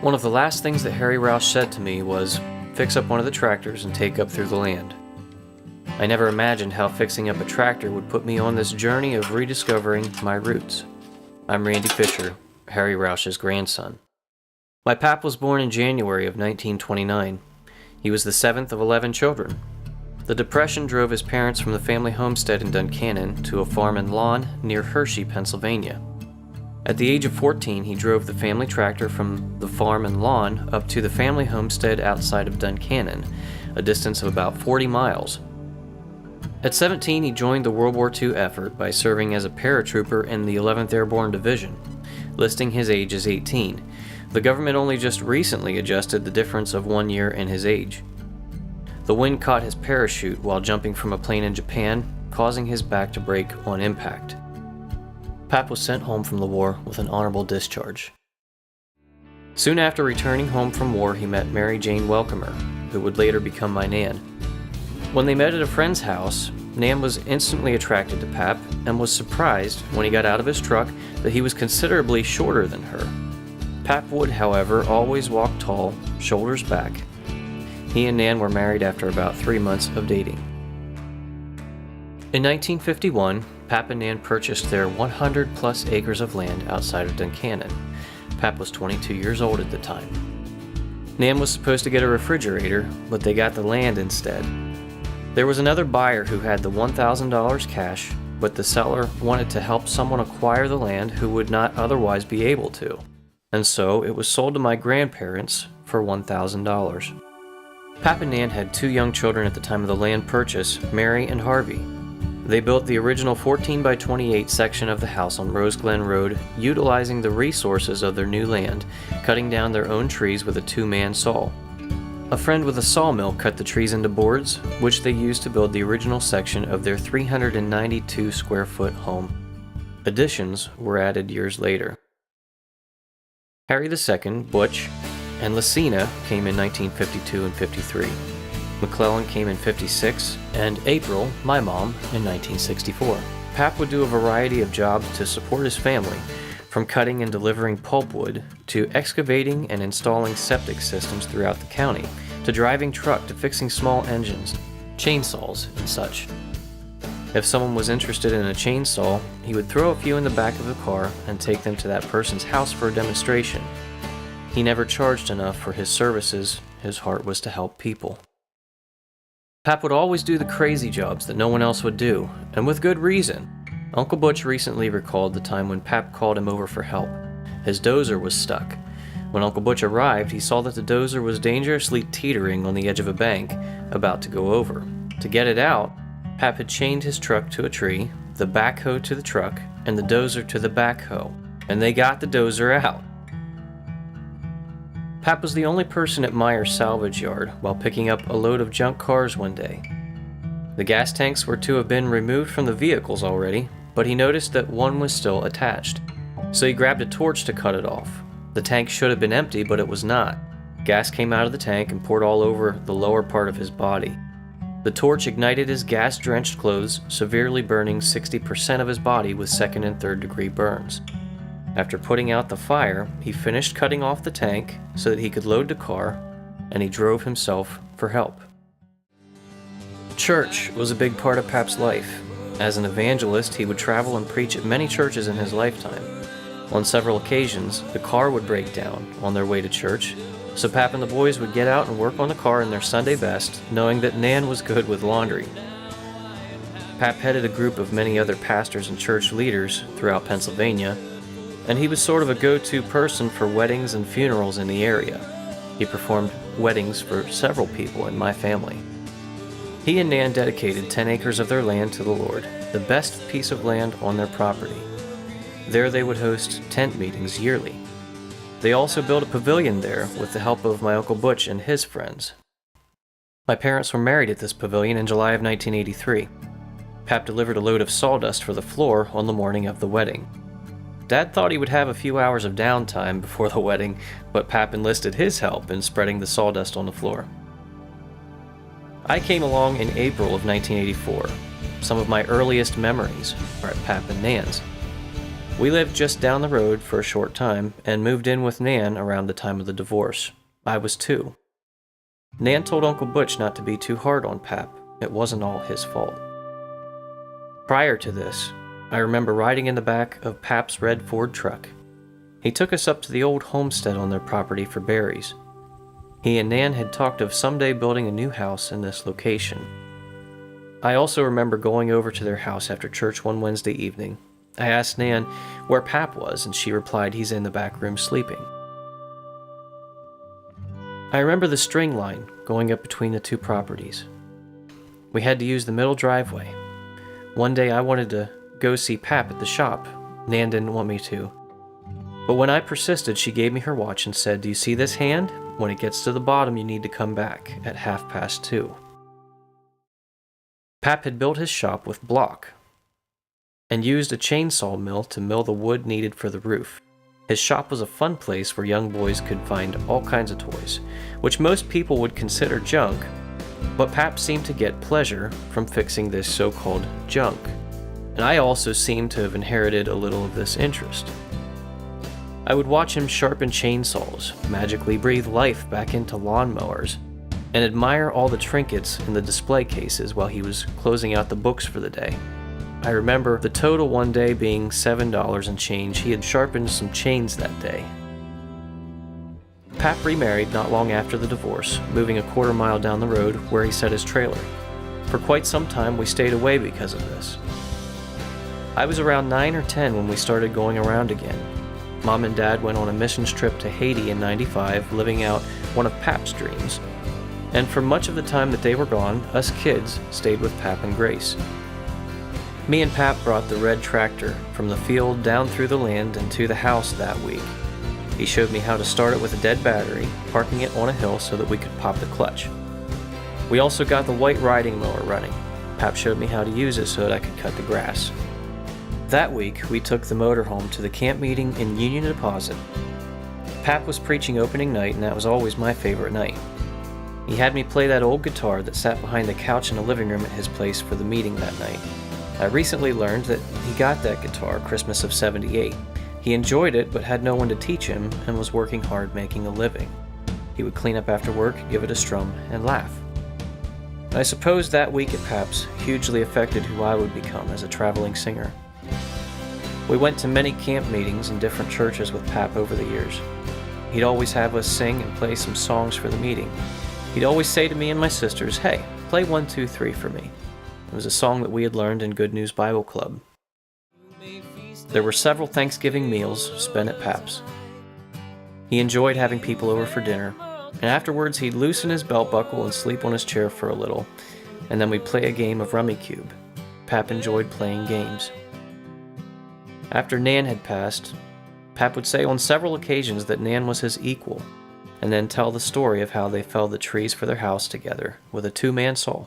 One of the last things that Harry Roush said to me was, "Fix up one of the tractors and take up through the land." I never imagined how fixing up a tractor would put me on this journey of rediscovering my roots. I'm Randy Fisher, Harry Roush's grandson. My pap was born in January of 1929. He was the seventh of 11 children. The Depression drove his parents from the family homestead in Duncannon to a farm and lawn near Hershey, Pennsylvania. At the age of 14, he drove the family tractor from the farm and lawn up to the family homestead outside of Duncannon, a distance of about 40 miles. At 17, he joined the World War II effort by serving as a paratrooper in the 11th Airborne Division, listing his age as 18. The government only just recently adjusted the difference of 1 year in his age. The wind caught his parachute while jumping from a plane in Japan, causing his back to break on impact. Pap was sent home from the war with an honorable discharge. Soon after returning home from war, he met Mary Jane Welcomer, who would later become my Nan. When they met at a friend's house, Nan was instantly attracted to Pap and was surprised when he got out of his truck that he was considerably shorter than her. Pap would, however, always walk tall, shoulders back. He and Nan were married after about 3 months of dating. In 1951, Pap and Nan purchased their 100-plus acres of land outside of Duncannon. Pap was 22 years old at the time. Nan was supposed to get a refrigerator, but they got the land instead. There was another buyer who had the $1,000 cash, but the seller wanted to help someone acquire the land who would not otherwise be able to, and so it was sold to my grandparents for $1,000. Pap and Nan had 2 young children at the time of the land purchase, Mary and Harvey. They built the original 14 by 28 section of the house on Rose Glen Road, utilizing the resources of their new land, cutting down their own trees with a 2-man saw. A friend with a sawmill cut the trees into boards, which they used to build the original section of their 392 square foot home. Additions were added years later. Harry II, Butch, and Lucina came in 1952 and 53. McClellan came in 56, and April, my mom, in 1964. Pap would do a variety of jobs to support his family, from cutting and delivering pulpwood, to excavating and installing septic systems throughout the county, to driving truck, to fixing small engines, chainsaws, and such. If someone was interested in a chainsaw, he would throw a few in the back of the car and take them to that person's house for a demonstration. He never charged enough for his services. His heart was to help people. Pap would always do the crazy jobs that no one else would do, and with good reason. Uncle Butch recently recalled the time when Pap called him over for help. His dozer was stuck. When Uncle Butch arrived, he saw that the dozer was dangerously teetering on the edge of a bank, about to go over. To get it out, Pap had chained his truck to a tree, the backhoe to the truck, and the dozer to the backhoe, and they got the dozer out. Pap was the only person at Meyer's salvage yard while picking up a load of junk cars one day. The gas tanks were to have been removed from the vehicles already, but he noticed that one was still attached. So he grabbed a torch to cut it off. The tank should have been empty, but it was not. Gas came out of the tank and poured all over the lower part of his body. The torch ignited his gas-drenched clothes, severely burning 60% of his body with 2nd and 3rd degree burns. After putting out the fire, he finished cutting off the tank so that he could load the car, and he drove himself for help. Church was a big part of Pap's life. As an evangelist, he would travel and preach at many churches in his lifetime. On several occasions, the car would break down on their way to church, so Pap and the boys would get out and work on the car in their Sunday best, knowing that Nan was good with laundry. Pap headed a group of many other pastors and church leaders throughout Pennsylvania, and he was sort of a go-to person for weddings and funerals in the area. He performed weddings for several people in my family. He and Nan dedicated 10 acres of their land to the Lord, the best piece of land on their property. There they would host tent meetings yearly. They also built a pavilion there with the help of my Uncle Butch and his friends. My parents were married at this pavilion in July of 1983. Pap delivered a load of sawdust for the floor on the morning of the wedding. Dad thought he would have a few hours of downtime before the wedding, but Pap enlisted his help in spreading the sawdust on the floor. I came along in April of 1984. Some of my earliest memories are at Pap and Nan's. We lived just down the road for a short time and moved in with Nan around the time of the divorce. I was 2. Nan told Uncle Butch not to be too hard on Pap. It wasn't all his fault. Prior to this, I remember riding in the back of Pap's red Ford truck. He took us up to the old homestead on their property for berries. He and Nan had talked of someday building a new house in this location. I also remember going over to their house after church one Wednesday evening. I asked Nan where Pap was, and she replied he's in the back room sleeping. I remember the string line going up between the 2 properties. We had to use the middle driveway. One day I wanted to go see Pap at the shop. Nan didn't want me to. But when I persisted, she gave me her watch and said, "Do you see this hand? When it gets to the bottom, you need to come back at 2:30. Pap had built his shop with block and used a chainsaw mill to mill the wood needed for the roof. His shop was a fun place where young boys could find all kinds of toys, which most people would consider junk, but Pap seemed to get pleasure from fixing this so-called junk, and I also seemed to have inherited a little of this interest. I would watch him sharpen chainsaws, magically breathe life back into lawnmowers, and admire all the trinkets in the display cases while he was closing out the books for the day. I remember the total one day being $7 and change. He had sharpened some chains that day. Pap remarried not long after the divorce, moving a quarter mile down the road where he set his trailer. For quite some time we stayed away because of this. I was around 9 or 10 when we started going around again. Mom and Dad went on a missions trip to Haiti in '95, living out one of Pap's dreams. And for much of the time that they were gone, us kids stayed with Pap and Grace. Me and Pap brought the red tractor from the field down through the land and to the house that week. He showed me how to start it with a dead battery, parking it on a hill so that we could pop the clutch. We also got the white riding mower running. Pap showed me how to use it so that I could cut the grass. That week, we took the motorhome to the camp meeting in Union Deposit. Pap was preaching opening night, and that was always my favorite night. He had me play that old guitar that sat behind the couch in the living room at his place for the meeting that night. I recently learned that he got that guitar Christmas of '78. He enjoyed it, but had no one to teach him and was working hard making a living. He would clean up after work, give it a strum, and laugh. I suppose that week at Pap's hugely affected who I would become as a traveling singer. We went to many camp meetings in different churches with Pap over the years. He'd always have us sing and play some songs for the meeting. He'd always say to me and my sisters, "Hey, play 1, 2, 3 for me." It was a song that we had learned in Good News Bible Club. There were several Thanksgiving meals spent at Pap's. He enjoyed having people over for dinner, and afterwards he'd loosen his belt buckle and sleep on his chair for a little, and then we'd play a game of Rummy Cube. Pap enjoyed playing games. After Nan had passed, Pap would say on several occasions that Nan was his equal, and then tell the story of how they felled the trees for their house together with a 2-man saw.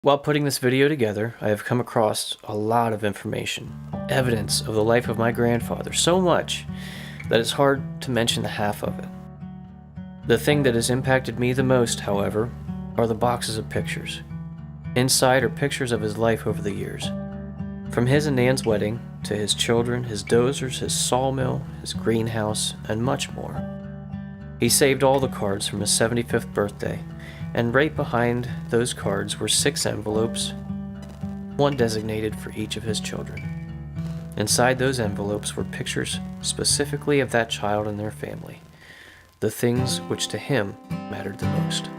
While putting this video together, I have come across a lot of information, evidence of the life of my grandfather, so much that it's hard to mention the half of it. The thing that has impacted me the most, however, are the boxes of pictures. Inside are pictures of his life over the years. From his and Nan's wedding, to his children, his dozers, his sawmill, his greenhouse, and much more. He saved all the cards from his 75th birthday, and right behind those cards were 6 envelopes, one designated for each of his children. Inside those envelopes were pictures specifically of that child and their family, the things which to him mattered the most.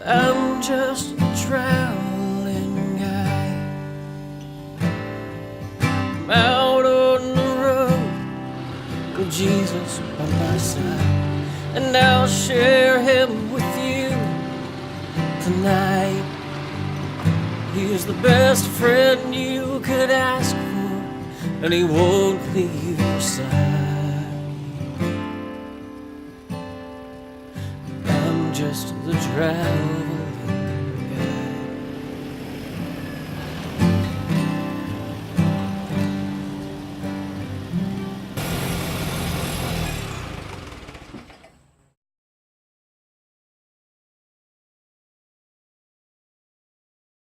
I'm just a traveling guy with Jesus by my side, and I'll share him with you tonight. He is the best friend you could ask for, and he won't leave your side. I'm just the traveler